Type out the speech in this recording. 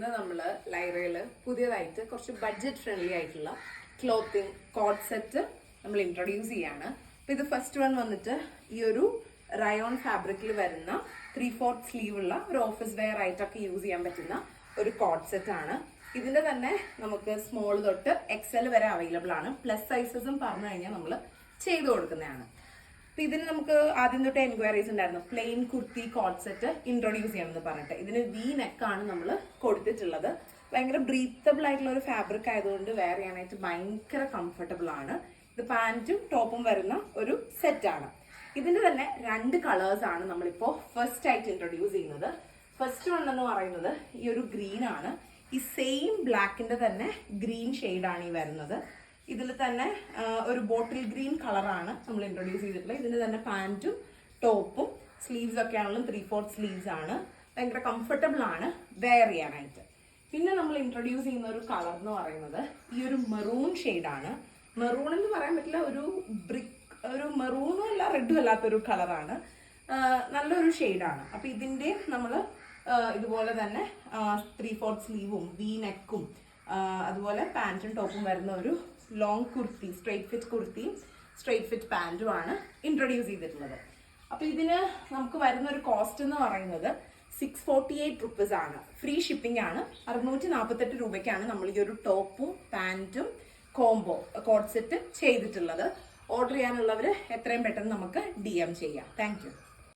ഇന്ന് നമ്മൾ ലൈറയിൽ പുതിയതായിട്ട് കുറച്ച് ബഡ്ജറ്റ് ഫ്രണ്ട്ലി ആയിട്ടുള്ള ക്ലോത്തിങ് കോഡ് സെറ്റ് നമ്മൾ ഇൻട്രൊഡ്യൂസ് ചെയ്യാണ്. അപ്പോൾ ഇത് ഫസ്റ്റ് വൺ വന്നിട്ട് ഈ ഒരു റയോൺ ഫാബ്രിക്കിൽ വരുന്ന 3/4 സ്ലീവ് ഉള്ള ഒരു ഓഫീസ് വെയർ ആയിട്ടൊക്കെ യൂസ് ചെയ്യാൻ പറ്റുന്ന ഒരു കോഡ് സെറ്റ് ആണ്. ഇതിന്റെ തന്നെ നമുക്ക് സ്മോൾ തൊട്ട് XL വരെ അവൈലബിൾ ആണ്. പ്ലസ് സൈസസും പറഞ്ഞു കഴിഞ്ഞാൽ നമ്മൾ ചെയ്തു കൊടുക്കുന്നതാണ്. അപ്പൊ ഇതിന് നമുക്ക് ആദ്യം തൊട്ട് എൻക്വയറീസ് ഉണ്ടായിരുന്നു. Plain kurti co-ord set introduce ചെയ്യണമെന്ന് പറഞ്ഞിട്ട് ഇതിന് വി നെക്കാണ് നമ്മൾ കൊടുത്തിട്ടുള്ളത്. ഭയങ്കര ബ്രീത്തബിൾ ആയിട്ടുള്ള ഒരു ഫാബ്രിക് ആയതുകൊണ്ട് വെയർ ചെയ്യാനായിട്ട് ഭയങ്കര കംഫർട്ടബിൾ ആണ്. ഇത് പാന്റും ടോപ്പും വരുന്ന ഒരു സെറ്റ് ആണ്. ഇതിന്റെ തന്നെ 2 കളേഴ്സ് ആണ് നമ്മളിപ്പോ ഫസ്റ്റ് ആയിട്ട് ഇൻട്രൊഡ്യൂസ് ചെയ്യുന്നത്. ഫസ്റ്റ് വൺ എന്ന് പറയുന്നത് ഈ ഒരു ഗ്രീൻ ആണ്. ഈ സെയിം ബ്ലാക്കിന്റെ തന്നെ ഗ്രീൻ ഷെയ്ഡാണ് ഈ വരുന്നത്. ഇതിൽ തന്നെ ഒരു ബോട്ടിൽ ഗ്രീൻ കളറാണ് നമ്മൾ ഇൻട്രൊഡ്യൂസ് ചെയ്തിട്ടുള്ളത്. ഇതിന് തന്നെ പാന്റും ടോപ്പും സ്ലീവ്സ് ഒക്കെ ആണെങ്കിലും 3/4 സ്ലീവ്സ് ആണ്. ഭയങ്കര കംഫർട്ടബിൾ ആണ് വെയർ ചെയ്യാനായിട്ട്. പിന്നെ നമ്മൾ ഇൻട്രൊഡ്യൂസ് ചെയ്യുന്ന ഒരു കളർ എന്ന് പറയുന്നത് ഈ ഒരു മെറൂൺ ഷെയ്ഡാണ്. മെറൂൺ എന്ന് പറയാൻ പറ്റില്ല, ഒരു മെറൂണും അല്ല റെഡും അല്ലാത്തൊരു കളറാണ്. നല്ലൊരു ഷെയ്ഡാണ്. അപ്പൊ ഇതിന്റെ നമ്മൾ ഇതുപോലെ തന്നെ 3/4 സ്ലീവും വി നെക്കും അതുപോലെ പാന്റും ടോപ്പും വരുന്ന ഒരു ലോങ് കുർത്തി, സ്ട്രെയിറ്റ് ഫിറ്റ് കുർത്തിയും സ്ട്രെയിറ്റ് ഫിറ്റ് പാന്റും ആണ് ഇൻട്രൊഡ്യൂസ് ചെയ്തിട്ടുള്ളത്. അപ്പൊ ഇതിന് നമുക്ക് വരുന്ന ഒരു കോസ്റ്റ് എന്ന് പറയുന്നത് 648 റുപ്പീസ് ആണ്. ഫ്രീ ഷിപ്പിംഗ് ആണ്. 648 രൂപയ്ക്കാണ് നമ്മൾ ഈ ഒരു ടോപ്പും പാന്റും കോംബോ കോഡ് സെറ്റ് ചെയ്തിട്ടുള്ളത്. ഓർഡർ ചെയ്യാനുള്ളവർ എത്രയും പെട്ടെന്ന് നമുക്ക് DM ചെയ്യാം. Thank you.